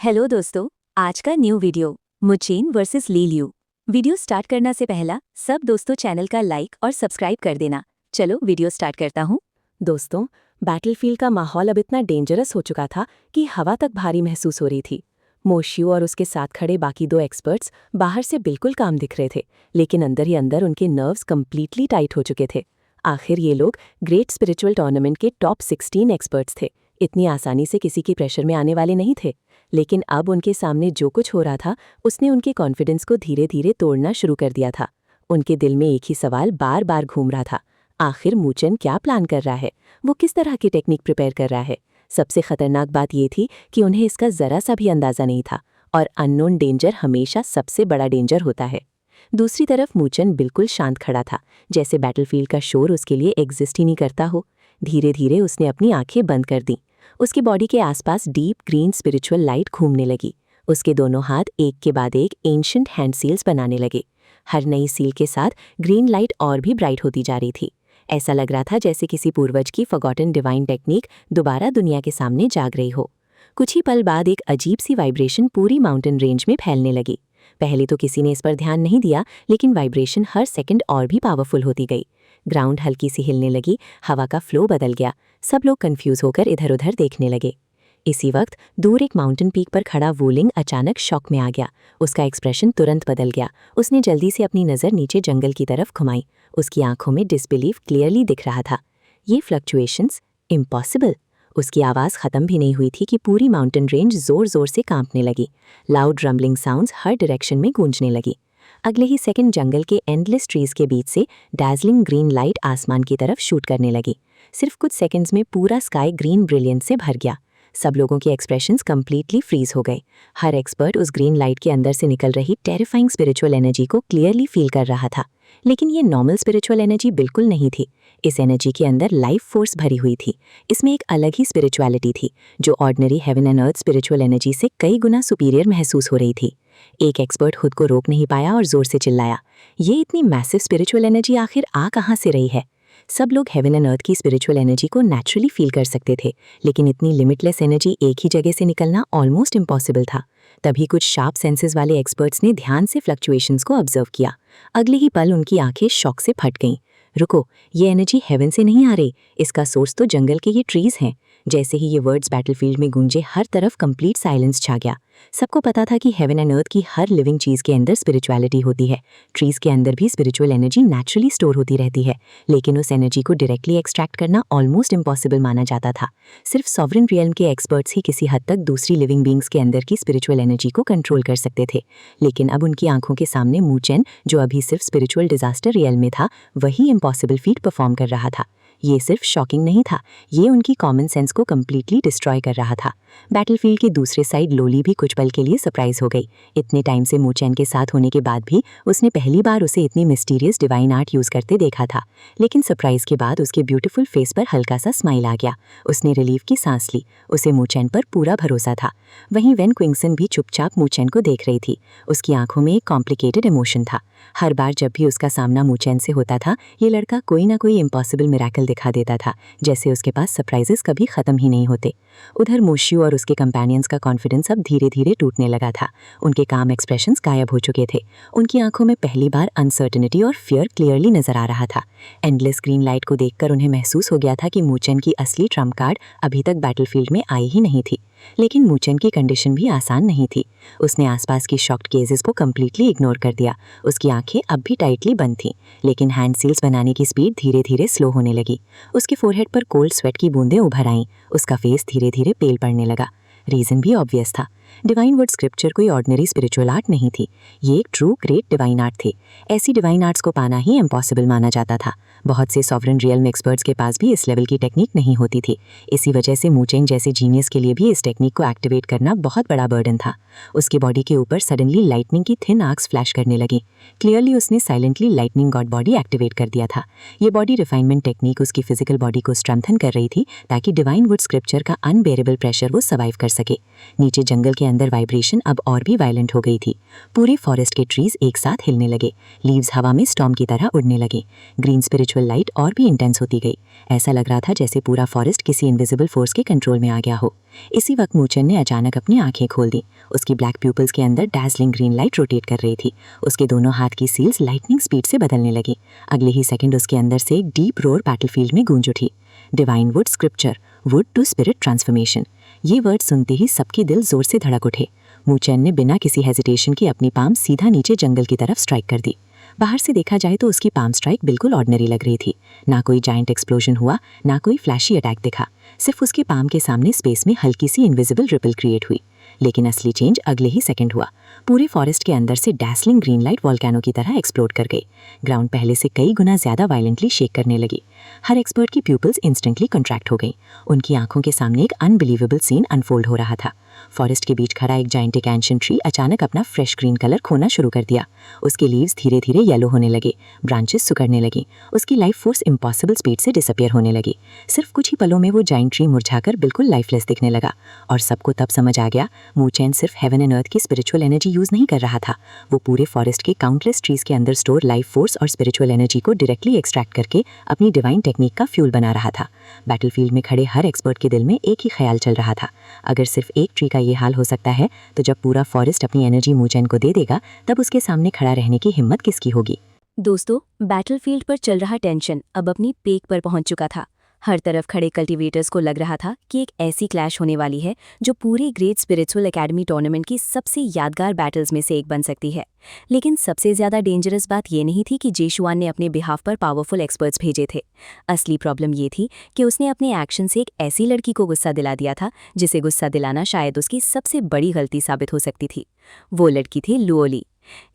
Hello दोस्तों, आज का new video Muchen versus Liliu. Video start करना से पहला सब दोस्तों चैनल का लाइक और सब्सक्राइब कर देना। चलो वीडियो स्टार्ट करता हूँ। दोस्तों, बैटलफील्ड का माहौल अब इतना डेंजरस हो चुका था कि हवा तक भारी महसूस हो रही थी। मोशियो और उसके साथ खड़े बाकी दो एक्सपर्ट्स बाहर से बिल्कुल काम दिख रहे थे, लेकिन अंदर ही अंदर उनके नर्व्स कंप्लीटली टाइट हो चुके थे। आखिर ये लोग ग्रेट स्पिरिचुअल टूर्नामेंट के टॉप 16 एक्सपर्ट्स थे। इतनी आसानी से किसी के प्रेशर में आने वाले नहीं थे। लेकिन अब उनके सामने जो कुछ हो रहा था उसने उनके कॉन्फिडेंस को धीरे धीरे तोड़ना शुरू कर दिया था। उनके दिल में एक ही सवाल बार बार घूम रहा था, आखिर मूचेन क्या प्लान कर रहा है, वो किस तरह की टेक्निक प्रिपेयर कर रहा है। सबसे खतरनाक बात ये थी कि उन्हें इसका जरा सा भी अंदाजा नहीं था, और अननोन डेंजर हमेशा सबसे बड़ा डेंजर होता है। दूसरी तरफ मूचेन बिल्कुल शांत खड़ा था, जैसे बैटलफील्ड का शोर उसके लिए एग्जिस्ट ही नहीं करता हो। धीरे धीरे उसने अपनी आंखें बंद कर दी। उसकी बॉडी के आसपास डीप ग्रीन स्पिरिचुअल लाइट घूमने लगी। उसके दोनों हाथ एक के बाद एक एंशिएंट हैंड सील्स बनाने लगे। हर नई सील के साथ ग्रीन लाइट और भी ब्राइट होती जा रही थी। ऐसा लग रहा था जैसे किसी पूर्वज की फॉरगॉटन डिवाइन टेक्निक दोबारा दुनिया के सामने जाग रही हो। कुछ ही पल बाद एक अजीब सी वाइब्रेशन पूरी माउंटेन रेंज में फैलने लगी। पहले तो किसी ने इस पर ध्यान नहीं दिया, लेकिन वाइब्रेशन हर सेकंड और भी पावरफुल होती गई। ग्राउंड हल्की सी हिलने लगी, हवा का फ्लो बदल गया। सब लोग कंफ्यूज होकर इधर उधर देखने लगे। इसी वक्त दूर एक माउंटेन पीक पर खड़ा वूलिंग अचानक शॉक में आ गया। उसका एक्सप्रेशन तुरंत बदल गया। उसने जल्दी से अपनी नज़र नीचे जंगल की तरफ घुमाई। उसकी आंखों में डिसबिलीफ क्लियरली दिख रहा था। ये फ्लक्चुएशंस इम्पॉसिबल। उसकी आवाज़ ख़त्म भी नहीं हुई थी कि पूरी माउंटेन रेंज ज़ोर ज़ोर से कांपने लगी। लाउड रम्बलिंग साउंड्स हर डायरेक्शन में गूंजने लगी। अगले ही सेकंड जंगल के एंडलेस ट्रीज के बीच से डैज़लिंग ग्रीन लाइट आसमान की तरफ शूट करने लगी। सिर्फ कुछ सेकंड्स में पूरा स्काई ग्रीन ब्रिलियंस से भर गया। सब लोगों के एक्सप्रेशंस कंप्लीटली फ्रीज हो गए। हर एक्सपर्ट उस ग्रीन लाइट के अंदर से निकल रही टेरिफाइंग स्पिरिचुअल एनर्जी को क्लियरली फील कर रहा था। लेकिन ये नॉर्मल स्पिरिचुअल एनर्जी बिल्कुल नहीं थी। इस एनर्जी के अंदर लाइफ फोर्स भरी हुई थी। इसमें एक अलग ही स्पिरिचुअलिटी थी, जो ordinary heaven and earth spiritual energy से कई गुना सुपीरियर महसूस हो रही थी। एक एक्सपर्ट खुद को रोक नहीं पाया और जोर से चिल्लाया, ये इतनी मैसिव स्पिरिचुअल एनर्जी आखिर आ कहाँ से रही है। सब लोग हेवन एंड अर्थ की स्पिरिचुअल एनर्जी को नेचुरली फील कर सकते थे, लेकिन इतनी लिमिटलेस एनर्जी एक ही जगह से निकलना ऑलमोस्ट इम्पॉसिबल था। तभी कुछ शार्प सेंसेस वाले एक्सपर्ट्स ने ध्यान से फ्लक्चुएशंस को ऑब्जर्व किया। अगले ही पल उनकी आंखें शॉक से फट गईं। रुको, ये एनर्जी हेवन से नहीं आ रही, इसका सोर्स तो जंगल के ये ट्रीज हैं। जैसे ही ये वर्ड्स बैटलफील्ड में गूंजे, हर तरफ कंप्लीट साइलेंस छा गया। सबको पता था कि हेवन एंड अर्थ की हर लिविंग चीज के अंदर स्पिरिचुअलिटी होती है। ट्रीज के अंदर भी स्पिरिचुअल एनर्जी नेचुरली स्टोर होती रहती है, लेकिन उस एनर्जी को डायरेक्टली एक्सट्रैक्ट करना ऑलमोस्ट इम्पॉसिबल माना जाता था। सिर्फ सॉवरेन रियल्म के एक्सपर्ट्स ही किसी हद तक दूसरी लिविंग बींग्स के अंदर की स्पिरिचुअल एनर्जी को कंट्रोल कर सकते थे। लेकिन अब उनकी आंखों के सामने मूचेन, जो अभी सिर्फ स्पिरिचुअल डिजास्टर रियल में था, वही इम्पॉसिबल फीट परफॉर्म कर रहा था। ये सिर्फ शॉकिंग नहीं था, ये उनकी कॉमन सेंस को कंप्लीटली डिस्ट्रॉय कर रहा था। बैटलफील्ड के दूसरे साइड लोली भी कुछ पल के लिए सरप्राइज हो गई। इतने टाइम से मूचेन के साथ होने के बाद भी उसने पहली बार उसे इतनी मिस्टीरियस डिवाइन आर्ट यूज करते देखा था। लेकिन सरप्राइज के बाद उसके ब्यूटीफुल फेस पर हल्का सा स्माइल आ गया। उसने रिलीफ की सांस ली। उसे मूचेन पर पूरा भरोसा था। वहीं वेन क्विंगसन भी चुपचाप मूचेन को देख रही थी। उसकी आंखों में एक कॉम्प्लिकेटेड इमोशन था। हर बार जब भी उसका सामना मूचेन से होता था, ये लड़का कोई ना कोई इम्पॉसिबल मिरेकल दिखा देता था, जैसे उसके पास सरप्राइजेस कभी खत्म ही नहीं होते। उधर मोशियो और उसके कंपेनियंस का कॉन्फिडेंस अब धीरे धीरे टूटने लगा था। उनके काम एक्सप्रेशंस गायब हो चुके थे। उनकी आंखों में पहली बार अनसर्टेनिटी और फियर क्लियरली नजर आ रहा था। एंडलेस ग्रीन लाइट को देखकर उन्हें महसूस हो गया था कि मूचेन की असली ट्रम्प कार्ड अभी तक बैटलफील्ड में आई ही नहीं थी। लेकिन मूचेन की कंडीशन भी आसान नहीं थी। उसने आसपास की शॉक्ड केसेस को कंप्लीटली इग्नोर कर दिया। उसकी आंखें अब भी टाइटली बंद थीं, लेकिन हैंड सील्स बनाने की स्पीड धीरे धीरे स्लो होने लगी। उसके फोरहेड पर कोल्ड स्वेट की बूंदें उभर आईं। उसका फेस धीरे धीरे पेल पड़ने लगा। रीजन भी ऑब्वियस था। डिवाइन वर्ड स्क्रिप्चर कोई ऑर्डिनरी स्पिरिचुअल आर्ट नहीं थी, ये एक ट्रू ग्रेट डिवाइन आर्ट थी। ऐसी डिवाइन आर्ट्स को पाना ही इम्पॉसिबल माना जाता था। बहुत से सॉवरेन रियल्म एक्सपर्ट्स के पास भी इस लेवल की टेक्निक नहीं होती थी। इसी वजह से मूचेन जैसे जीनियस के लिए भी इस टेक्निक को एक्टिवेट करना बहुत बड़ा बर्डन था। उसकी बॉडी के ऊपर सडनली लाइटनिंग की थिन आर्क्स फ्लैश करने लगी। क्लियरली उसने silently lightning God body activate कर दिया था। ये बॉडी रिफाइनमेंट टेक्निक उसकी फिजिकल बॉडी को स्ट्रेंथन कर रही थी, ताकि डिवाइन वुड स्क्रिप्चर का अनबेरेबल प्रेशर वो सर्वाइव कर सके। नीचे जंगल के अंदर वाइब्रेशन अब और भी वायलेंट हो गई थी। पूरे फॉरेस्ट के ट्रीज एक साथ हिलने लगे। लीव्स हवा में स्टॉर्म की तरह उड़ने लगे। ग्रीन स्पिरिचुअल स्पिरिचुअल लाइट और भी इंटेंस होती गई। ऐसा लग रहा था जैसे पूरा फॉरेस्ट किसी इनविजिबल फोर्स के कंट्रोल में आ गया हो। इसी वक्त मूचन ने अचानक अपनी आंखें खोल दी। उसकी ब्लैक प्यूपल्स के अंदर डैज़लिंग ग्रीन लाइट रोटेट कर रही थी। उसके दोनों हाथ की सील्स लाइटनिंग स्पीड से बदलने लगी। अगले ही सेकंड उसके अंदर से एक डीप रोर बैटलफील्ड में गूंज उठी। Divine word scripture, word to spirit transformation. ये वर्ड सुनते ही सबके दिल जोर से धड़क उठे। मूचन ने बिना किसी हेजिटेशन के अपनी पाम सीधा नीचे जंगल की तरफ स्ट्राइक कर दी। बाहर से देखा जाए तो उसकी पाम स्ट्राइक बिल्कुल ऑर्डिनरी लग रही थी। ना कोई जायंट एक्सप्लोजन हुआ, ना कोई फ्लैशी अटैक दिखा। सिर्फ उसके पाम के सामने स्पेस में हल्की सी इनविजिबल रिपल क्रिएट हुई। लेकिन असली चेंज अगले ही सेकंड हुआ। पूरे फॉरेस्ट के अंदर से डैसलिंग ग्रीन लाइट वॉल्केनो की तरह एक्सप्लोड कर गई। ग्राउंड पहले से कई गुना ज्यादा वायलेंटली शेक करने लगी। हर एक्सपर्ट की प्यूपल्स इंस्टेंटली कंट्रैक्ट हो गई। उनकी आंखों के सामने एक अनबिलीवेबल सीन अनफोल्ड हो रहा था। फॉरेस्ट के बीच खड़ा एक जायंटिक एंशिएंट ट्री अचानक अपना फ्रेश ग्रीन कलर खोना शुरू कर दिया। उसके लीव्स धीरे धीरे येलो होने लगे, ब्रांचेस सुकड़ने लगी। उसकी लाइफ फोर्स इम्पॉसिबल स्पीड से डिसअपियर होने लगी। सिर्फ कुछ ही पलों में वो जायंट ट्री मुरझाकर बिल्कुल लाइफलेस दिखने लगा। और सबको तब समझ आ गया, मूचेन सिर्फ हेवन एंड अर्थ की स्पिरिचुअल एनर्जी यूज नहीं कर रहा था। वो पूरे फॉरेस्ट के काउंटलेस ट्रीज के अंदर स्टोर लाइफ फोर्स और स्पिरिचुअल एनर्जी को डायरेक्टली एक्सट्रैक्ट करके अपनी डिवाइन टेक्निक का फ्यूल बना रहा था। बैटलफील्ड में खड़े हर एक्सपर्ट के दिल में एक ही ख्याल चल रहा था, अगर सिर्फ एक ट्री का ये हाल हो सकता है तो जब पूरा फॉरेस्ट अपनी एनर्जी मूचेन को दे देगा तब उसके सामने खड़ा रहने की हिम्मत किसकी होगी। दोस्तों, बैटलफील्ड पर चल रहा टेंशन अब अपनी पीक पर पहुंच चुका था। हर तरफ खड़े कल्टीवेटर्स को लग रहा था कि एक ऐसी क्लैश होने वाली है जो पूरे ग्रेट स्पिरिचुअल एकेडमी टूर्नामेंट की सबसे यादगार बैटल्स में से एक बन सकती है। लेकिन सबसे ज्यादा डेंजरस बात ये नहीं थी कि जेशुआन ने अपने बिहाफ पर पावरफुल एक्सपर्ट्स भेजे थे। असली प्रॉब्लम ये थी कि उसने अपने एक्शन से एक ऐसी लड़की को गुस्सा दिला दिया था जिसे गुस्सा दिलाना शायद उसकी सबसे बड़ी गलती साबित हो सकती थी। वो लड़की थी लुओली।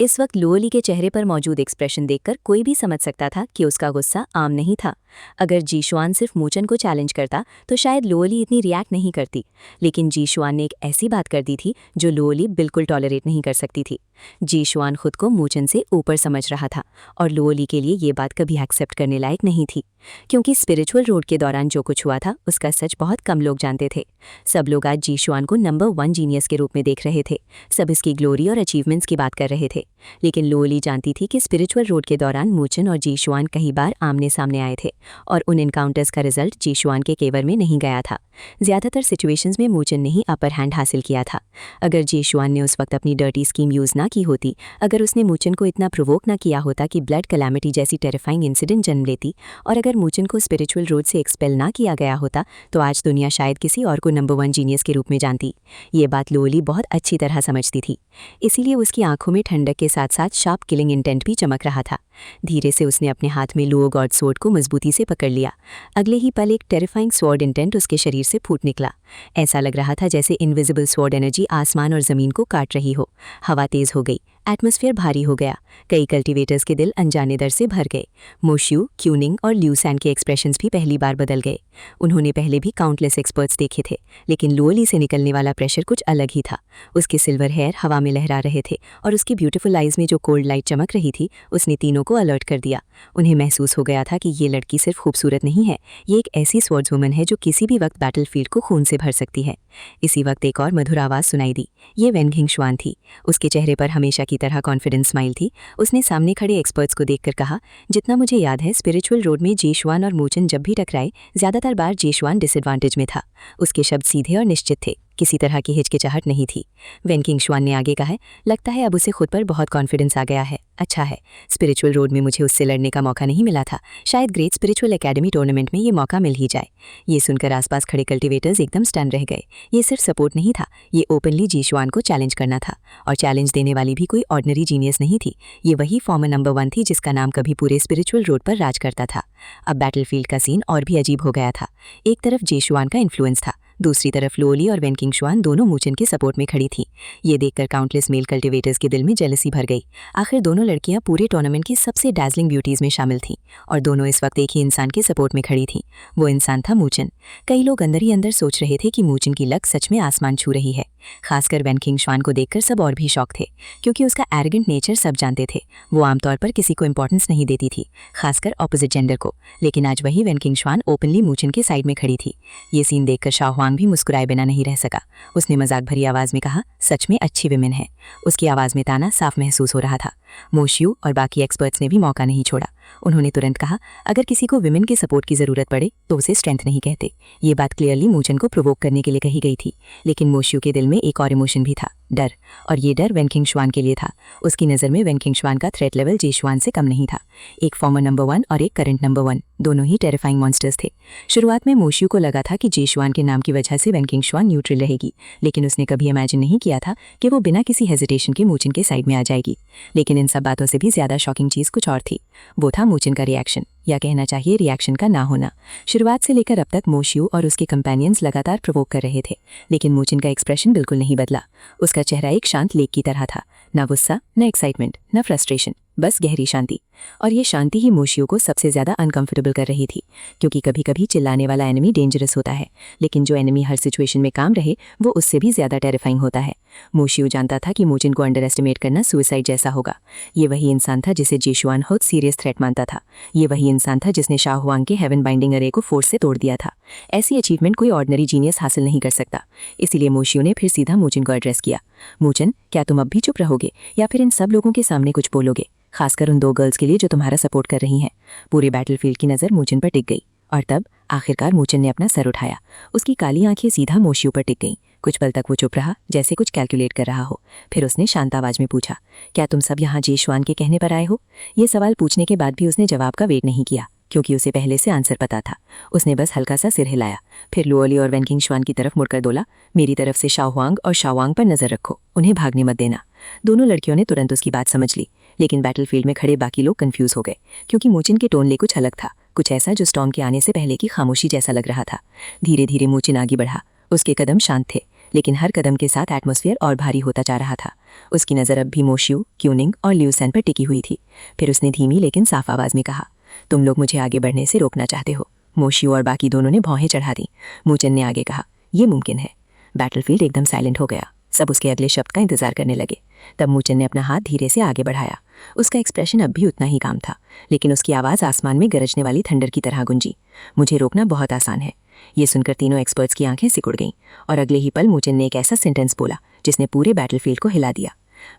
इस वक्त लुओली के चेहरे पर मौजूद एक्सप्रेशन देखकर कोई भी समझ सकता था कि उसका गुस्सा आम नहीं था। अगर जीशुआन सिर्फ मूचन को चैलेंज करता तो शायद लुओली इतनी रिएक्ट नहीं करती, लेकिन जीशुआन ने एक ऐसी बात कर दी थी जो लुओली बिल्कुल टॉलरेट नहीं कर सकती थी। जीशुआन खुद को मूचन से ऊपर समझ रहा था और लुओली के लिए ये बात कभी एक्सेप्ट करने लायक नहीं थी, क्योंकि स्पिरिचुअल रोड के दौरान जो कुछ हुआ था उसका सच बहुत कम लोग जानते थे। सब लोग आज जीशुआन को नंबर 1 जीनियस के रूप में देख रहे थे, सब इसकी ग्लोरी और अचीवमेंट्स की बात कर रहे थे। लेकिन लुओली जानती थी कि स्पिरिचुअल रोड के दौरान मूचन और जीशुआन कई बार आमने सामने आए थे और उन एनकाउंटर्स का रिजल्ट जीशुआन के केवर में नहीं गया था। ज्यादातर सिचुएशंस में मूचन ने ही अपर हैंड हासिल किया था। अगर जीशुआन ने उस वक्त अपनी डर्टी स्कीम यूज ना की होती, अगर उसने मूचन को इतना प्रोवोक ना किया होता कि ब्लड कैलामिटी जैसी टेरिफाइंग इंसिडेंट जन्म लेती, और अगर मूचन को स्पिरिचुअल रोड से एक्सपेल ना किया गया होता, तो आज दुनिया शायद किसी और को नंबर 1 जीनियस के रूप में जानती। ये बात लुओली बहुत अच्छी तरह समझती थी, इसीलिए उसकी आंखों में ठंडक के साथ साथ शार्प किलिंग इंटेंट भी चमक रहा था। धीरे से उसने अपने हाथ में लुओ गॉड स्वॉर्ड को मजबूती से पकड़ लिया। अगले ही पल एक टेरिफाइंग स्वॉर्ड इंटेंट उसके शरीर से फूट निकला। ऐसा लग रहा था जैसे इनविजिबल स्वॉर्ड एनर्जी आसमान और जमीन को काट रही हो। हवा तेज हो गई, एटमॉस्फेयर भारी हो गया। कई कल्टीवेटर्स के दिल अनजाने डर से भर गए। मोश्यू, क्यूनिंग और ल्यूसैन के एक्सप्रेशंस भी पहली बार बदल गए। उन्होंने पहले भी काउंटलेस एक्सपर्ट्स देखे थे, लेकिन लुओली से निकलने वाला प्रेशर कुछ अलग ही था। उसके सिल्वर हेयर हवा में लहरा रहे थे और उसकी ब्यूटीफुल आइज में जो कोल्ड लाइट चमक रही थी उसने तीनों को अलर्ट कर दिया। उन्हें महसूस हो गया था कि ये लड़की सिर्फ खूबसूरत नहीं है, ये एक ऐसी स्वॉर्ड्स वुमन है जो किसी भी वक्त बैटलफील्ड को खून से भर सकती है। इसी वक्त एक और मधुर आवाज़ सुनाई दी। ये वेन घिंगशुआन थी। उसके चेहरे पर हमेशा की तरह कॉन्फिडेंस स्माइल थी। उसने सामने खड़े एक्सपर्ट्स को देखकर कहा, जितना मुझे याद है स्पिरिचुअल रोड में जेशुआन और मूचन जब भी टकराए, ज्यादातर बार जेशुआन डिसएडवांटेज में था। उसके शब्द सीधे और निश्चित थे, किसी तरह की हिचकिचाहट नहीं थी। वेन किंगशुआन ने आगे कहा, लगता है अब उसे खुद पर बहुत कॉन्फिडेंस आ गया है। अच्छा है, स्पिरिचुअल रोड में मुझे उससे लड़ने का मौका नहीं मिला था, शायद ग्रेट स्पिरिचुअल एकेडमी टूर्नामेंट में ये मौका मिल ही जाए। ये सुनकर आसपास खड़े कल्टीवेटर्स एकदम स्टन रह गए। ये सिर्फ सपोर्ट नहीं था, ये ओपनली जीशुआन को चैलेंज करना था। और चैलेंज देने वाली भी कोई ऑर्डिनरी जीनियस नहीं थी, ये वही फॉर्मर नंबर 1 थी जिसका नाम कभी पूरे स्पिरिचुअल रोड पर राज करता था। अब बैटलफील्ड का सीन और भी अजीब हो गया था। एक तरफ जेशुआन का इन्फ्लुएंस था, दूसरी तरफ लुओली और वेन किंगशुआन दोनों मूचन के सपोर्ट में खड़ी थीं। ये देखकर काउंटलेस मेल कल्टीवेटर्स के दिल में जेलसी भर गई। आखिर दोनों लड़कियां पूरे टूर्नामेंट की सबसे डैज़लिंग ब्यूटीज में शामिल थीं और दोनों इस वक्त एक ही इंसान के सपोर्ट में खड़ी थीं। वो इंसान था मूचन। कई लोग अंदर ही अंदर सोच रहे थे कि मूचन की लक सच में आसमान छू रही है। खासकर वेन किंगशुआन को देखकर सब और भी शॉक थे, क्योंकि उसका एरोगेंट नेचर सब जानते थे। वो आमतौर पर किसी को इंपॉर्टेंस नहीं देती थी, खासकर ऑपोजिट जेंडर को। लेकिन आज वही वेन किंगशुआन ओपनली मूचन के साइड में खड़ी थी। ये सीन देखकर शाओहुआंग भी मुस्कुराए बिना नहीं रह सका। उसने मजाक भरी आवाज में कहा, सच में अच्छी विमेन है। उसकी आवाज में ताना साफ महसूस हो रहा था। मोशियू और बाकी एक्सपर्ट्स ने भी मौका नहीं छोड़ा। उन्होंने तुरंत कहा, अगर किसी को विमेन के सपोर्ट की ज़रूरत पड़े तो उसे स्ट्रेंथ नहीं कहते। ये बात क्लियरली मूचन को प्रोवोक करने के लिए कही गई थी, लेकिन मोशियू के दिल में एक और इमोशन भी था, डर। और ये डर वेन किंगशुआन के लिए था। उसकी नज़र में वेन किंगशुआन का थ्रेट लेवल जेशुआन से कम नहीं था। एक फॉर्मर नंबर 1 और एक करंट नंबर 1, दोनों ही टेरिफाइंग मॉन्स्टर्स थे। शुरुआत में मोशियू को लगा था कि जेशुआन के नाम की वजह से वेन किंगशुआन न्यूट्रल रहेगी, लेकिन उसने कभी इमेजिन नहीं किया था कि वो बिना किसी हेजिटेशन के मूचन के साइड में आ जाएगी। लेकिन इन सब बातों से भी ज़्यादा शॉकिंग चीज़ कुछ और थी। वो था मूचन का रिएक्शन, या कहना चाहिए रिएक्शन का ना होना। शुरुआत से लेकर अब तक मोशियू और उसके कंपेनियंस लगातार प्रोवोक कर रहे थे, लेकिन मूचन का एक्सप्रेशन बिल्कुल नहीं बदला। उसका चेहरा एक शांत लेक की तरह था, ना गुस्सा, ना एक्साइटमेंट, ना फ्रस्ट्रेशन, बस गहरी शांति। और ये शांति ही मोशियू को सबसे ज़्यादा अनकंफर्टेबल कर रही थी, क्योंकि कभी कभी चिल्लाने वाला एनिमी डेंजरस होता है, लेकिन जो एनिमी हर सिचुएशन में काम रहे वो उससे भी ज़्यादा टेरिफाइंग होता है। मोशियू जानता था कि मूचन को अंडर एस्टिमेट करना सुसाइड जैसा होगा। ये वही इंसान था जिसे जेशुआन बहुत सीरियस थ्रेट मानता था। ये वही इंसान था जिसने शाओहुआंग के हेवन बाइंडिंग अरे को फोर्स से तोड़ दिया था। ऐसी अचीवमेंट कोई ऑर्डिनरी जीनियस हासिल नहीं कर सकता। इसीलिए मोशियू ने फिर सीधा मूचन को एड्रेस किया। मूचन, क्या तुम अब भी चुप रहोगे या फिर इन सब लोगों के सामने कुछ बोलोगे, खासकर उन 2 गर्ल्स के लिए जो तुम्हारा सपोर्ट कर रही हैं। पूरे बैटलफील्ड की नज़र मूचन पर टिक गई, और तब आखिरकार मूचन ने अपना सर उठाया। उसकी काली आंखें सीधा मोशियू पर टिक गईं। कुछ पल तक वो चुप रहा, जैसे कुछ कैलकुलेट कर रहा हो। फिर उसने शांत आवाज में पूछा, क्या तुम सब यहाँ जेशुआन के कहने पर आए हो? ये सवाल पूछने के बाद भी उसने जवाब का वेट नहीं किया, क्योंकि उसे पहले से आंसर पता था। उसने बस हल्का सा सिर हिलाया, फिर लुओली और वेन किंगशुआन की तरफ मुड़कर बोला, मेरी तरफ से शाओहुआंग और शाओवांग पर नजर रखो, उन्हें भागने मत देना। दोनों लड़कियों ने तुरंत उसकी बात समझ ली, लेकिन बैटलफील्ड में खड़े बाकी लोग कंफ्यूज हो गए, क्योंकि मूचन के टोन ले कुछ अलग था, कुछ ऐसा जो स्टॉर्म के आने से पहले की खामोशी जैसा लग रहा था। धीरे धीरे मूचन आगे बढ़ा। उसके कदम शांत थे, लेकिन हर कदम के साथ एटमॉस्फेयर और भारी होता जा रहा था। उसकी नज़र अब भी मोशियू, क्यूनिंग और ल्यूसेन पर टिकी हुई थी। फिर उसने धीमी लेकिन साफ आवाज़ में कहा, तुम लोग मुझे आगे बढ़ने से रोकना चाहते हो। मोशियू और बाकी दोनों ने भौहें चढ़ा दी। मूचन ने आगे कहा, यह मुमकिन है। बैटलफील्ड एकदम साइलेंट हो गया। सब उसके अगले शब्द का इंतजार करने लगे। तब मूचन ने अपना हाथ धीरे से आगे बढ़ाया। उसका एक्सप्रेशन अब भी उतना ही काम था, लेकिन उसकी आवाज़ आसमान में गरजने वाली थंडर की तरह गूंजी। मुझे रोकना बहुत आसान है। ये सुनकर तीनों एक्सपर्ट्स की आंखें सिकुड़ गईं, और अगले ही पल मूचन ने एक ऐसा सेंटेंस बोला जिसने पूरे बैटलफील्ड को हिला दिया।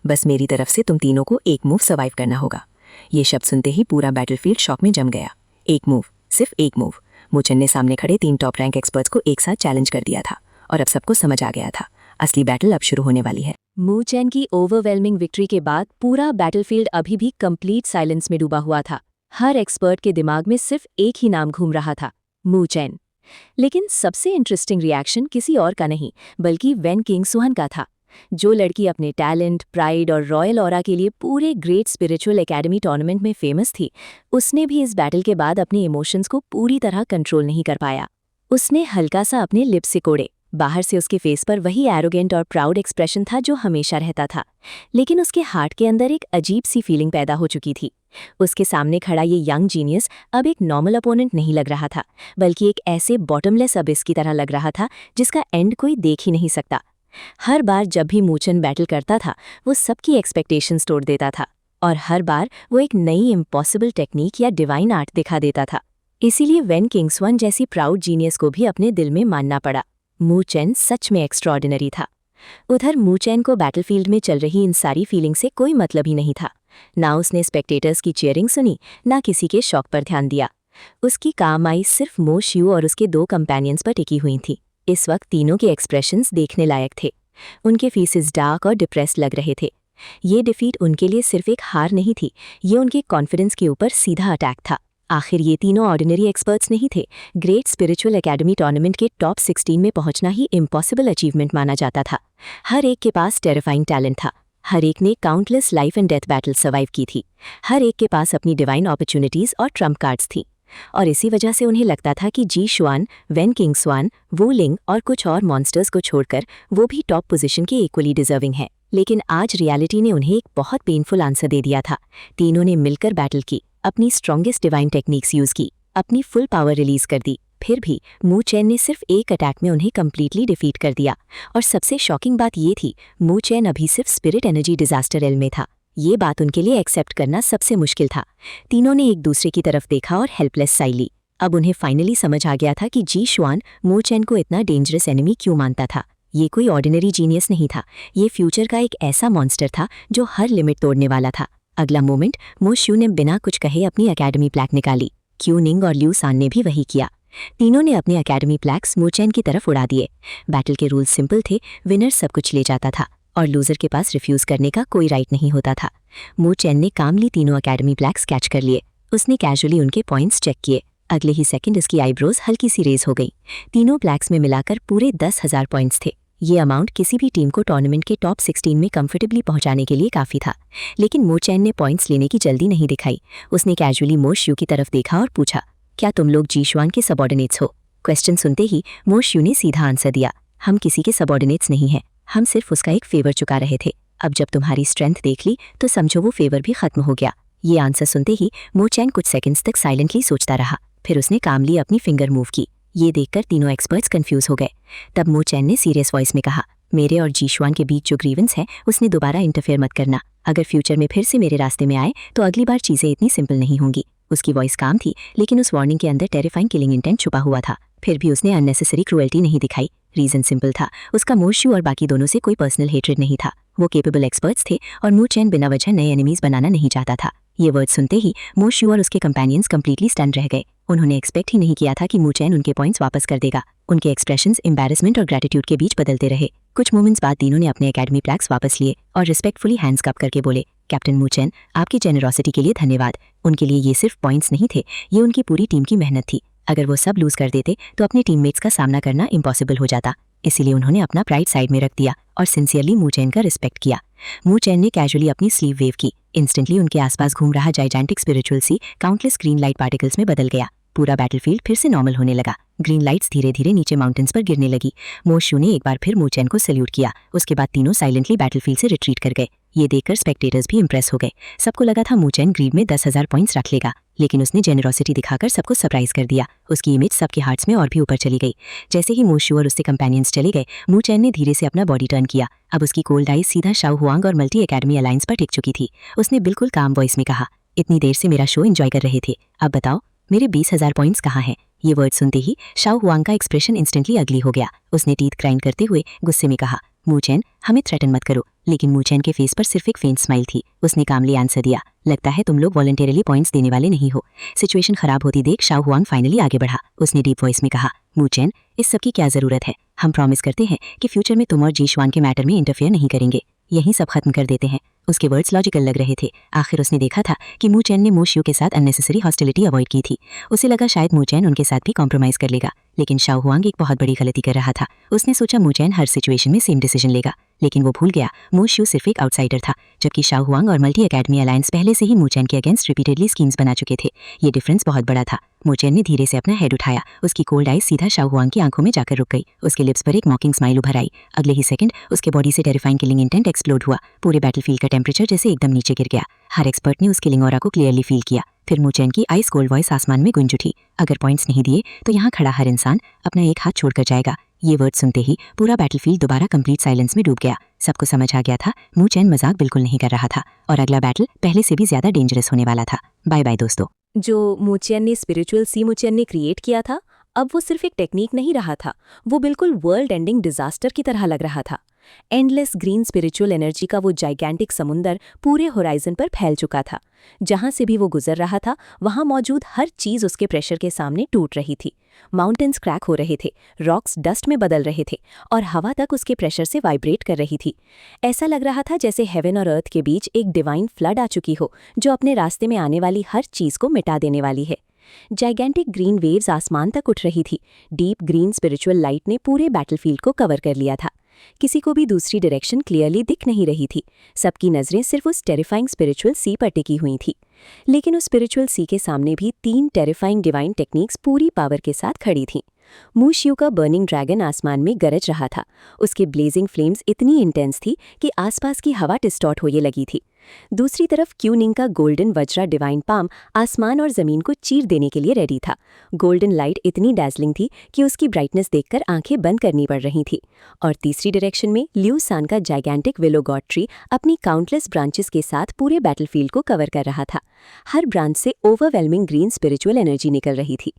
बस मेरी तरफ से तुम तीनों को एक मूव सर्वाइव करना होगा। ये शब्द सुनते ही पूरा बैटलफील्ड शॉक में जम गया। एक मूव, सिर्फ एक मूव। मूचन ने सामने खड़े 3 टॉप रैंक एक्सपर्ट्स को एक साथ चैलेंज कर दिया था, और अब सबको समझ आ गया था, असली बैटल अब शुरू होने वाली है। मूचेन की ओवरवेलमिंग विक्ट्री के बाद पूरा बैटलफील्ड अभी भी कंप्लीट साइलेंस में डूबा हुआ था। हर एक्सपर्ट के दिमाग में सिर्फ एक ही नाम घूम रहा था, मूचेन। लेकिन सबसे इंटरेस्टिंग रिएक्शन किसी और का नहीं, बल्कि वेन किंगसुआन का था। जो लड़की अपने टैलेंट, प्राइड और रॉयल ऑरा के लिए पूरे ग्रेट स्पिरिचुअल एकेडमी टूर्नामेंट में फेमस थी, उसने भी इस बैटल के बाद अपने इमोशंस को पूरी तरह कंट्रोल नहीं कर पाया। उसने हल्का सा अपने लिप्स सिकोड़े। बाहर से उसके फेस पर वही एरोगेंट और प्राउड एक्सप्रेशन था जो हमेशा रहता था, लेकिन उसके हार्ट के अंदर एक अजीब सी फीलिंग पैदा हो चुकी थी। उसके सामने खड़ा ये यंग जीनियस अब एक नॉर्मल अपोनेंट नहीं लग रहा था, बल्कि एक ऐसे बॉटमलेस अबिस की तरह लग रहा था जिसका एंड कोई देख ही नहीं सकता। हर बार जब भी मूचन बैटल करता था, वो सबकी एक्सपेक्टेशंस तोड़ देता था, और हर बार वो एक नई इम्पॉसिबल टेक्निक या डिवाइन आर्ट दिखा देता था। इसीलिए वेन किंगसुआन जैसी प्राउड जीनियस को भी अपने दिल में मानना पड़ा। मूचेन सच में एक्स्ट्रॉर्डिनरी था। उधर मूचेन को बैटलफील्ड में चल रही इन सारी फीलिंग से कोई मतलब ही नहीं था। ना उसने स्पेक्टेटर्स की चीयरिंग सुनी, ना किसी के शौक पर ध्यान दिया। उसकी काम आई सिर्फ मो शियू और उसके 2 कंपेनियंस पर टिकी हुई थी। इस वक्त तीनों के एक्सप्रेशंस देखने लायक थे। उनके फेसेस डार्क और डिप्रेस्ड लग रहे थे। ये डिफीट उनके लिए सिर्फ एक हार नहीं थी, ये उनके कॉन्फिडेंस के ऊपर सीधा अटैक था। आखिर ये तीनों ऑर्डिनरी एक्सपर्ट्स नहीं थे। ग्रेट स्पिरिचुअल एकेडमी टूर्नामेंट के टॉप 16 में पहुंचना ही इम्पॉसिबल अचीवमेंट माना जाता था। हर एक के पास टेरिफाइंग टैलेंट था। हर एक ने countless life and death battle survive की थी। हर एक के पास अपनी डिवाइन अपॉर्चुनिटीज और ट्रम्प कार्ड्स थी। और इसी वजह से उन्हें लगता था कि जेशुआन, वेन किंगसुआन, वू लिंग और कुछ और मॉन्स्टर्स को छोड़कर वो भी टॉप पोजीशन के इक्वली डिजर्विंग है। लेकिन आज रियलिटी ने उन्हें एक बहुत पेनफुल आंसर दे दिया था। तीनों ने मिलकर बैटल की, अपनी स्ट्रॉन्गेस्ट डिवाइन टेक्निक्स यूज की, अपनी फुल पावर रिलीज कर दी। फिर भी मूचेन ने सिर्फ एक अटैक में उन्हें कंप्लीटली डिफीट कर दिया। और सबसे शॉकिंग बात ये थी, मूचेन अभी सिर्फ स्पिरिट एनर्जी डिजास्टर एल में था। ये बात उनके लिए एक्सेप्ट करना सबसे मुश्किल था। तीनों ने एक दूसरे की तरफ देखा और हेल्पलेस साई ली। अब उन्हें फाइनली समझ आ गया था कि जेशुआन मूचेन को इतना डेंजरस एनिमी क्यों मानता था। ये कोई ऑर्डिनरी जीनियस नहीं था, ये फ्यूचर का एक ऐसा मॉन्स्टर था जो हर लिमिट तोड़ने वाला था। अगला मोमेंट मो शियू ने बिना कुछ कहे अपनी एकेडमी प्लैक निकाली। क्यू निंग और लियू सान ने भी वही किया। तीनों ने अपने एकेडमी प्लैक्स मो चैन की तरफ उड़ा दिए। बैटल के रूल्स सिंपल थे, विनर सब कुछ ले जाता था और लूजर के पास रिफ्यूज करने का कोई राइट नहीं होता था। मो चैन ने कामली तीनों एकेडमी प्लैक्स कैच कर लिए। उसने कैजुअली उनके पॉइंट्स चेक किए। अगले ही सेकंड उसकी आईब्रोज हल्की सी रेज हो गई। तीनों प्लैक्स में मिलाकर पूरे 10,000 पॉइंट्स थे। ये अमाउंट किसी भी टीम को टूर्नामेंट के टॉप 16 में कंफर्टेबली पहुंचाने के लिए काफी था। लेकिन मो चैन ने पॉइंट्स लेने की जल्दी नहीं दिखाई। उसने कैजुअली मो शियू की तरफ देखा और पूछा, क्या तुम लोग जीशुआन के सबऑर्डिनेट्स हो? क्वेश्चन सुनते ही मो शियू ने सीधा आंसर दिया, हम किसी के सबऑर्डिनेट्स नहीं हैं, हम सिर्फ उसका एक फेवर चुका रहे थे। अब जब तुम्हारी स्ट्रेंथ देख ली तो समझो वो फेवर भी खत्म हो गया। ये आंसर सुनते ही मो चैन कुछ सेकंड्स तक साइलेंटली सोचता रहा। फिर उसने कामली अपनी फिंगर मूव की। ये देखकर तीनों एक्सपर्ट्स कंफ्यूज हो गए। तब मो चैन ने सीरियस वॉइस में कहा, मेरे और जीशुआन के बीच जो ग्रीवेंस है उसने दोबारा इंटरफेयर मत करना। अगर फ्यूचर में फिर से मेरे रास्ते में आए तो अगली बार चीजें इतनी सिंपल नहीं होंगी। उसकी वॉइस काम थी, लेकिन उस वार्निंग के अंदर टेरिफाइंग किलिंग इंटेंट छुपा हुआ था। फिर भी उसने अननेसेसरी क्रूएल्टी नहीं दिखाई। रीजन सिंपल था, उसका मो शियू और बाकी दोनों से कोई पर्सनल हेट्रेड नहीं था। वो केपेबल एक्सपर्ट्स थे और मो चैन बिना वजह नए एनिमीज बनाना नहीं चाहता था। ये वर्ड सुनते ही मो शियू और उसके कंपेनियंस कंप्लीटली स्टन रह गए। उन्होंने एक्सपेक्ट ही नहीं किया था कि मो चैन उनके पॉइंट्स वापस कर देगा। उनके एक्सप्रेशंस एम्बैरेसमेंट और ग्रेटिट्यूड के बीच बदलते रहे। कुछ मोमेंट्स बाद तीनों ने अपने एकेडमी प्लैक्स वापस लिए और रिस्पेक्टफुली हैंड्स कप करके बोले, कैप्टन मो चैन, आपकी जेनरोसिटी के लिए धन्यवाद। उनके लिए ये सिर्फ पॉइंट्स नहीं थे, ये उनकी पूरी टीम की मेहनत थी। अगर वो सब लूज कर देते तो अपने टीममेट्स का सामना करना इम्पॉसिबल हो जाता। इसीलिए उन्होंने अपना प्राइड साइड में रख दिया और सिंसियरली मो चैन का रिस्पेक्ट किया। मो चैन ने कैजुअली अपनी स्लीव वेव की। इंस्टेंटली उनके आसपास घूम रहा जाइजेंटिक स्पिरिचुअल सी काउंटलेस ग्रीन लाइट पार्टिकल्स में बदल गया। पूरा बैटलफील्ड फिर से नॉर्मल होने लगा। ग्रीन लाइट्स धीरे धीरे नीचे माउंटेन्स पर गिरने लगी। मो शियू ने एक बार फिर मो चैन को सैल्यूट किया। उसके बाद तीनों साइलेंटली बैटलफील्ड से रिट्रीट कर गए। ये देखकर स्पेक्टेटर्स भी इंप्रेस हो गए। सबको लगा था मो चैन ग्रीड में 10,000 पॉइंट्स रख लेगा, लेकिन उसने जेनरोसिटी दिखाकर सबको सरप्राइज कर दिया। उसकी इमेज सबके हार्ट्स में और भी ऊपर चली गई। जैसे ही मो शियू और उसके कंपेनियंस चले गए, मो चैन ने धीरे से अपना बॉडी टर्न किया। अब उसकी कोल्ड आइज सीधा शाओ हुआंग और मल्टी एकेडमी अलायंस पर टिक चुकी थी। उसने बिल्कुल काम वॉइस में कहा, इतनी देर से मेरा शो एंजॉय कर रहे थे, अब बताओ मेरे 20,000 पॉइंट्स कहाँ हैं? ये वर्ड सुनते ही शाओ हुआंग का एक्सप्रेशन इंस्टेंटली अगली हो गया। उसने टीथ ग्राइंड करते हुए गुस्से में कहा, मो चैन, हमें थ्रेटन मत करो। लेकिन मो चैन के फेस पर सिर्फ एक फेंट स्माइल थी। उसने कामली आंसर दिया, लगता है तुम लोग वॉलंटियरली पॉइंट्स देने वाले नहीं हो। सिचुएशन खराब होती देख शाओ हुआंग फाइनली आगे बढ़ा। उसने डीप वॉइस में कहा, मो चैन, इस सब की क्या जरूरत है? हम प्रॉमिस करते हैं कि फ्यूचर में तुम और जीशुआन के मैटर में इंटरफेयर नहीं करेंगे। यहीं सब खत्म कर देते हैं। उसके वर्ड्स लॉजिकल लग रहे थे। आखिर उसने देखा था कि मो चैन ने मो शियू के साथ अननेसेसरी हॉस्टिलिटी अवॉइड की थी। उसे लगा शायद मो चैन उनके साथ भी कॉम्प्रोमाइज कर लेगा, लेकिन शाओ हुआंग एक बहुत बड़ी गलती कर रहा था। उसने सोचा मो चैन हर सिचुएशन में सेम डिसीजन लेगा, लेकिन वो भूल गया मो शियू सिर्फ एक आउटसाइडर था, जबकि शाओ हुआंग और मल्टी एकेडमी अलायंस पहले से ही मो चैन के अगेंस्ट रिपीटेडली स्कीम्स बना चुके थे। ये डिफरेंस बहुत बड़ा था। मो चैन ने धीरे से अपना हेड उठाया। उसकी कोल्ड आइज सीधा शाओ हुआंग की आंखों में जाकर रुक गई। उसके लिप्स पर एक मॉकिंग स्माइल उभर आई। अगले ही सेकंड उसके बॉडी से टेरिफाइंग किलिंग इंटेंट एक्सप्लोड हुआ। पूरे बैटलफील्ड का टेम्परेचर जैसे एकदम नीचे गिर गया। हर एक्सपर्ट ने उस किलिंग ऑरा को क्लियरली फील किया। फिर मो चैन की आइस कोल्ड वॉइस आसमान में गूंज उठी, अगर पॉइंट्स नहीं दिए तो यहाँ खड़ा हर इंसान अपना एक हाथ छोड़कर जाएगा। ये वर्ड सुनते ही पूरा बैटलफील्ड दोबारा कंप्लीट साइलेंस में डूब गया। सबको समझ आ गया था मो चैन मजाक बिल्कुल नहीं कर रहा था और अगला बैटल पहले से भी ज्यादा डेंजरस होने वाला था। बाय बाय दोस्तों। जो मो चैन ने स्पिरिचुअल सी मो चैन ने क्रिएट किया था, अब वो सिर्फ एक टेक्निक नहीं रहा था, वो बिल्कुल वर्ल्ड एंडिंग डिजास्टर की तरह लग रहा था। एंडलेस ग्रीन स्पिरिचुअल एनर्जी का वो जाइगैंटिक समुंदर पूरे होराइजन पर फैल चुका था। जहां से भी वो गुजर रहा था, वहां मौजूद हर चीज उसके प्रेशर के सामने टूट रही थी। माउंटेन्स क्रैक हो रहे थे, रॉक्स डस्ट में बदल रहे थे और हवा तक उसके प्रेशर से वाइब्रेट कर रही थी। ऐसा लग रहा था जैसे हेवन और अर्थ के बीच एक डिवाइन फ्लड आ चुकी हो, जो अपने रास्ते में आने वाली हर चीज को मिटा देने वाली है। जाइगैंटिक ग्रीन वेव्स आसमान तक उठ रही थी। डीप ग्रीन स्पिरिचुअल लाइट ने पूरे बैटलफील्ड को कवर कर लिया था। किसी को भी दूसरी डायरेक्शन क्लियरली दिख नहीं रही थी। सबकी नजरें सिर्फ उस टेरिफाइंग स्पिरिचुअल सी पर टिकी हुई थी। लेकिन उस स्पिरिचुअल सी के सामने भी 3 टेरिफाइंग डिवाइन टेक्निक्स पूरी पावर के साथ खड़ी थीं। मो शियू का बर्निंग ड्रैगन आसमान में गरज रहा था। उसके ब्लेजिंग फ्लेम्स इतनी इंटेंस थी कि आसपास की हवा डिस्टॉर्ट होने लगी थी। दूसरी तरफ क्यू निंग का गोल्डन वज्रा डिवाइन पाम आसमान और जमीन को चीर देने के लिए रेडी था। गोल्डन लाइट इतनी डैजलिंग थी कि उसकी ब्राइटनेस देखकर आंखें बंद करनी पड़ रही थी। और तीसरी डायरेक्शन में लियू सान का जाइगैंटिक विलो गॉड ट्री अपनी काउंटलेस ब्रांचेस के साथ पूरे बैटलफील्ड को कवर कर रहा था। हर ब्रांच से ओवरवेलमिंग ग्रीन स्पिरिचुअल एनर्जी निकल रही थी।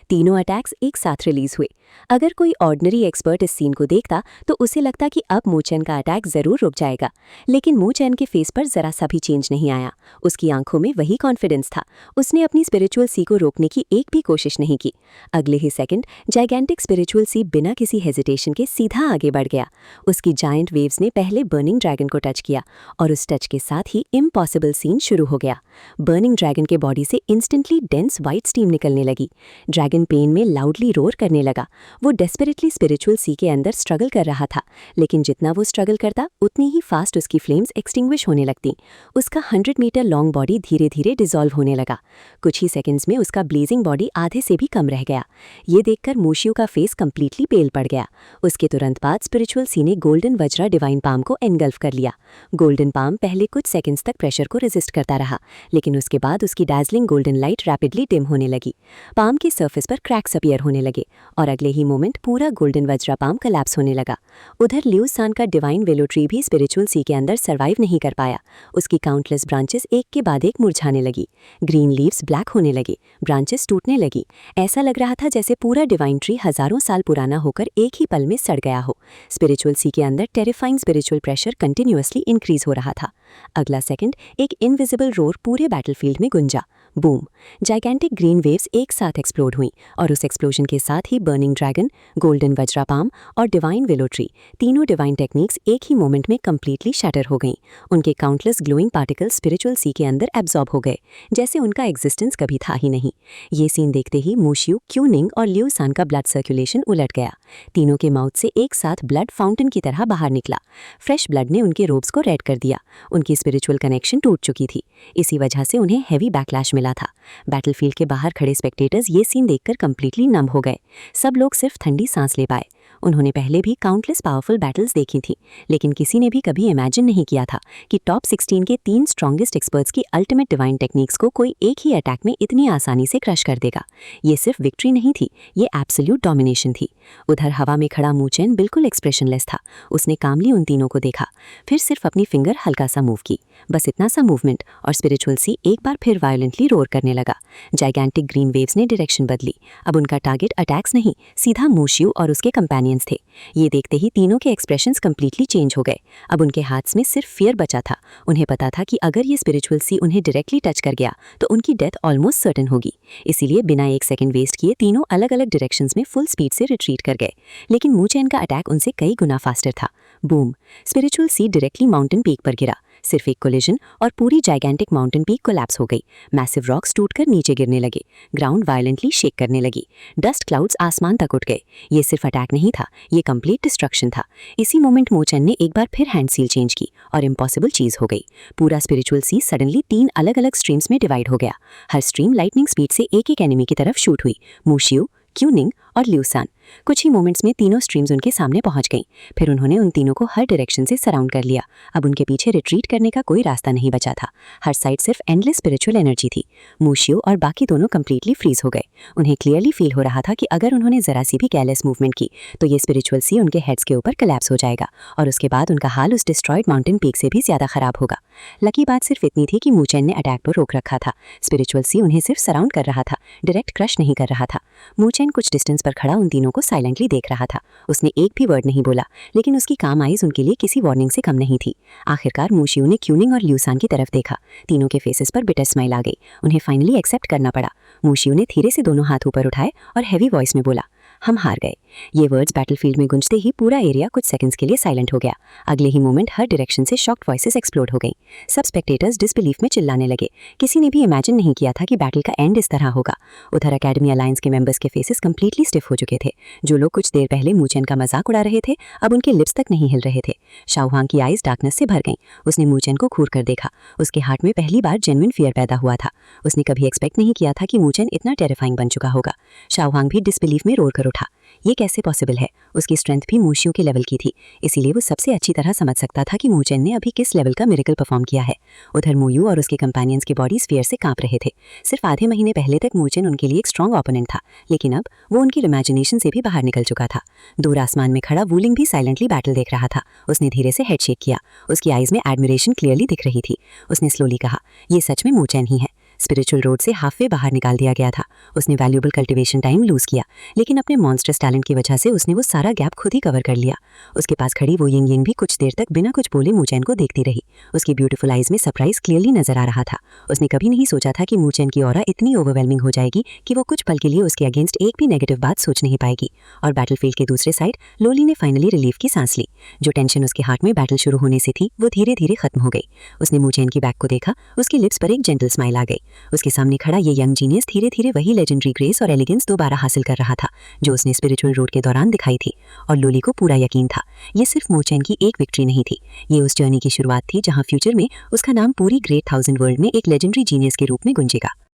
तीनों अटैक्स एक साथ रिलीज हुए। अगर कोई ऑर्डिनरी एक्सपर्ट इस सीन को देखता तो उसे लगता कि अब मूचेन का अटैक जरूर रुक जाएगा, लेकिन मूचेन के फेस पर जरा सा भी चेंज नहीं आया। उसकी आंखों में वही कॉन्फिडेंस था। उसने अपनी स्पिरिचुअल सी को रोकने की एक भी कोशिश नहीं की। अगले ही सेकंड जाइगेंटिक स्पिरिचुअल सी बिना किसी हेजिटेशन के सीधा आगे बढ़ गया। उसकी जायंट वेव्स ने पहले बर्निंग ड्रैगन को टच किया और उस टच के साथ ही इम्पॉसिबल सीन शुरू हो गया। बर्निंग ड्रैगन के बॉडी से इंस्टेंटली डेंस वाइट स्टीम निकलने लगी। ड्रैगन पेन में लाउडली रोर करने लगा। वो डेस्परेटली स्पिरिचुअल सी के अंदर स्ट्रगल कर रहा था, लेकिन जितना वो स्ट्रगल करता उतनी ही फास्ट उसकी फ्लेम्स एक्सटिंग्विश होने लगती। उसका 100 मीटर लॉन्ग बॉडी धीरे धीरे डिसॉल्व होने लगा। कुछ ही सेकंड्स में उसका ब्लेजिंग बॉडी आधे से भी कम रह गया। ये देखकर मोशियो का फेस कंप्लीटली पेल पड़ गया। उसके तुरंत बाद स्पिरिचुअल सी ने गोल्डन वज्रा डिवाइन पाम को एनगल्फ कर लिया। गोल्डन पाम पहले कुछ सेकंड्स तक प्रेशर को रेजिस्ट करता रहा, लेकिन उसके बाद उसकी Darjeeling golden light rapidly dim होने लगी। पाम के सरफेस पर क्रैक्स अपीयर होने लगे और अगले ही मोमेंट पूरा गोल्डन वज्रा पाम कोलैप्स होने लगा। उधर ल्यूस सान का डिवाइन वेलो ट्री भी स्पिरिचुअल सी के अंदर सर्वाइव नहीं कर पाया। उसकी काउंटलेस ब्रांचेस एक के बाद एक मुरझाने लगी। ग्रीन लीव्स ब्लैक होने लगे, ब्रांचेस टूटने लगी। ऐसा लग रहा था जैसे पूरा डिवाइन ट्री हजारों साल पुराना होकर एक ही पल में सड़ गया हो। स्पिरिचुअल सी के अंदर terrifying spiritual pressure continuously increase हो रहा था। अगला सेकंड एक इनविजिबल रोर पूरे बैटलफील्ड में गुंजा। बूम! जाइगेंटिक ग्रीन वेव्स एक साथ एक्सप्लोड हुई और उस एक्सप्लोजन के साथ ही burning dragon, golden Vajra palm और डिवाइन वेलो ट्री, तीनों डिवाइन टेक्निक्स एक ही मोमेंट में कंप्लीटली शटर हो गईं। उनके countless glowing particles spiritual sea के अंदर एब्जॉर्ब हो गए, जैसे उनका एग्जिस्टेंस कभी था ही नहीं। ये सीन देखते ही मोशियो, क्यूनिंग और ल्यू सान का ब्लड सर्कुलेशन उलट गया। तीनों के माउथ से एक साथ ब्लड फाउंटेन की तरह बाहर निकला। फ्रेश ब्लड ने उनके रोब्स को रेड कर दिया। उनकी स्पिरिचुअल कनेक्शन टूट चुकी थी। इसी वजह से उन्हें हैवी बैकलैश मिला था। बैटलफील्ड के बाहर खड़े स्पेक्टेटर्स ये सीन देखकर कंप्लीटली नम हो गए। सब लोग सिर्फ ठंडी सांस ले पाए। उन्होंने पहले भी काउंटलेस पावरफुल बैटल्स देखी थी, लेकिन किसी ने भी कभी इमेजिन नहीं किया था कि टॉप 16 के 3 स्ट्रॉन्गेस्ट एक्सपर्ट्स की अल्टीमेट डिवाइन टेक्निक्स को कोई एक ही अटैक में इतनी आसानी से क्रश कर देगा। ये सिर्फ विक्ट्री नहीं थी, ये एब्सोल्यूट डोमिनेशन थी। उधर हवा में खड़ा मूचेन बिल्कुल एक्सप्रेशनलेस था। उसने कामली उन तीनों को देखा, फिर सिर्फ अपनी फिंगर हल्का सा मूव की, बस इतना सा मूवमेंट, और स्पिरिचुअल सी एक बार फिर वायलेंटली रोर करने लगा। जाइगेंटिक ग्रीन वेव्स ने डायरेक्शन बदली। अब उनका टारगेट अटैक्स नहीं, सीधा मोशियो और उसके कंपेनियंस थे। ये देखते ही तीनों के एक्सप्रेशंस कंप्लीटली चेंज हो गए। अब उनके हाथ्स में सिर्फ फियर बचा था। उन्हें पता था कि अगर ये स्पिरिचुअल सी उन्हें डायरेक्टली टच कर गया तो उनकी डेथ ऑलमोस्ट सर्टेन होगी। इसीलिए बिना एक सेकंड वेस्ट किए तीनों अलग अलग डायरेक्शंस में फुल स्पीड से रिट्रीट कर गए। लेकिन मूचेन का अटैक उनसे कई गुना फास्टर था। Boom! Spiritual see directly mountain peak पर गिरा। सिर्फ एक कोलिजन और पूरी जाइगेंटिक माउंटेन पीक कोलैप्स हो गई। मैसिव रॉक्स टूटकर नीचे गिरने लगे। ग्राउंड वायलेंटली शेक करने लगी। डस्ट क्लाउड्स आसमान तक उठ गए। ये सिर्फ अटैक नहीं था, ये कंप्लीट डिस्ट्रक्शन था। इसी मोमेंट मूचेन ने एक बार फिर हैंड सील चेंज की और इम्पॉसिबल चीज हो गई। पूरा स्पिरिचुअल सी सडनली 3 अलग अलग स्ट्रीम्स में डिवाइड हो गया। हर स्ट्रीम लाइटनिंग स्पीड से एक एक एनिमी की तरफ शूट हुई। मोशियो, क्यूनिंग और ल्यू सान। कुछ ही मोमेंट्स में तीनों स्ट्रीम्स उनके सामने पहुंच गईं। फिर उन्होंने उन तीनों को हर डायरेक्शन से सराउंड कर लिया। अब उनके पीछे रिट्रीट करने का कोई रास्ता नहीं बचा था। हर साइड सिर्फ एंडलेस स्पिरिचुअल एनर्जी थी। मोशियो और बाकी दोनों कंप्लीटली फ्रीज हो गए। उन्हें क्लियरली फील हो रहा था कि अगर उन्होंने जरा सी भी केयरलेस मूवमेंट की तो ये स्पिरिचुअल सी उनके हेड्स के ऊपर कोलैप्स हो जाएगा और उसके बाद उनका हाल उस डिस्ट्रॉयड माउंटेन पीक से भी ज्यादा खराब होगा। लकी बात सिर्फ इतनी थी कि मूचेन ने अटैक पर रोक रखा था। स्पिरिचुअल सी उन्हें सिर्फ सराउंड कर रहा था, डायरेक्ट क्रश नहीं कर रहा था। मूचेन कुछ डिस्टेंस पर खड़ा उन तीनों को साइलेंटली देख रहा था। उसने एक भी वर्ड नहीं बोला, लेकिन उसकी काम आइज उनके लिए किसी वार्निंग से कम नहीं थी। आखिरकार मूशियो ने क्यूनिंग और ल्यू सान की तरफ देखा। तीनों के फेसेस पर बिटर स्माइल आ गई। उन्हें फाइनली एक्सेप्ट करना पड़ा। मूशियो ने धीरे से दोनों हाथ ऊपर उठाए और हैवी वॉइस में बोला, हम हार गए। ये वर्ड्स बैटलफील्ड में गुंजते ही पूरा एरिया कुछ सेकंड्स के लिए साइलेंट हो गया। अगले ही मोमेंट हर डायरेक्शन से शॉक्ड वॉइसेस एक्सप्लोड हो गईं। सब स्पेक्टेटर्स डिसबिलीफ में चिल्लाने लगे। किसी ने भी इमेजिन नहीं किया था कि बैटल का एंड इस तरह होगा। उधर एकेडमी अलायंस के मेंबर्स के फेसेस कंप्लीटली स्टिफ हो चुके थे। जो लोग कुछ देर पहले मूचेन का मजाक उड़ा रहे थे, अब उनके लिप्स तक नहीं हिल रहे थे। शाओहांग की आईज डार्कनेस से भर गईं। उसने मूचेन को घूर कर देखा। उसके हार्ट में पहली बार जेन्युइन फियर पैदा हुआ था। उसने कभी एक्सपेक्ट नहीं किया था कि मूचेन इतना टेरिफाइंग बन चुका होगा। शाओहांग भी डिसबिलीफ में रोर कर उठा। ये कैसे पॉसिबल है? उसकी स्ट्रेंथ भी मूशियो के लेवल की थी, इसीलिए वो सबसे अच्छी तरह समझ सकता था कि मूचेन ने अभी किस लेवल का मिरेकल परफॉर्म किया है। उधर मूयू और उसके कंपेनियंस की बॉडीज फियर से कांप रहे थे। सिर्फ आधे महीने पहले तक मूचेन उनके लिए एक स्ट्रॉन्ग ओपोनेंट था, लेकिन अब वो उनकी इमेजिनेशन से भी बाहर निकल चुका था। दूर आसमान में खड़ा वूलिंग भी साइलेंटली बैटल देख रहा था। उसने धीरे से हेड शेक किया। उसकी आईज में एडमिरेशन क्लियरली दिख रही थी। उसने स्लोली कहा, ये सच में मूचेन ही है। स्पिरिचुअल रोड से हाफवे बाहर निकाल दिया गया था। उसने वैल्यूएबल कल्टीवेशन टाइम लूज किया, लेकिन अपने मॉन्स्टर्स टैलेंट की वजह से उसने वो सारा गैप खुद ही कवर कर लिया। उसके पास खड़ी वो यिंग यिंग भी कुछ देर तक बिना कुछ बोले मूचैन को देखती रही। उसकी ब्यूटीफुल आइज में सरप्राइज क्लियरली नजर आ रहा था। उसने कभी नहीं सोचा था कि मूचैन की ऑरा इतनी ओवरवेलमिंग हो जाएगी कि वो कुछ पल के लिए उसके अगेंस्ट एक भी नेगेटिव बात सोच नहीं पाएगी। और बैटलफील्ड के दूसरे साइड लोली ने फाइनली रिलीफ की सांस ली। जो टेंशन उसके हार्ट में बैटल शुरू होने से थी वो धीरे धीरे खत्म हो गई। उसने मूचैन की बैक को देखा, उसकी लिप्स पर एक जेंटल स्माइल आ गई। उसके सामने खड़ा ये यंग जीनियस धीरे धीरे वही लेजेंडरी ग्रेस और एलिगेंस दोबारा हासिल कर रहा था जो उसने स्पिरिचुअल रोड के दौरान दिखाई थी। और लोली को पूरा यकीन था ये सिर्फ मूचैन की एक विक्ट्री नहीं थी, ये उस जर्नी की शुरुआत थी जहां फ्यूचर में उसका नाम पूरी ग्रेट 1000 वर्ल्ड में एक लेजेंडरी जीनियस के रूप में गूंजेगा।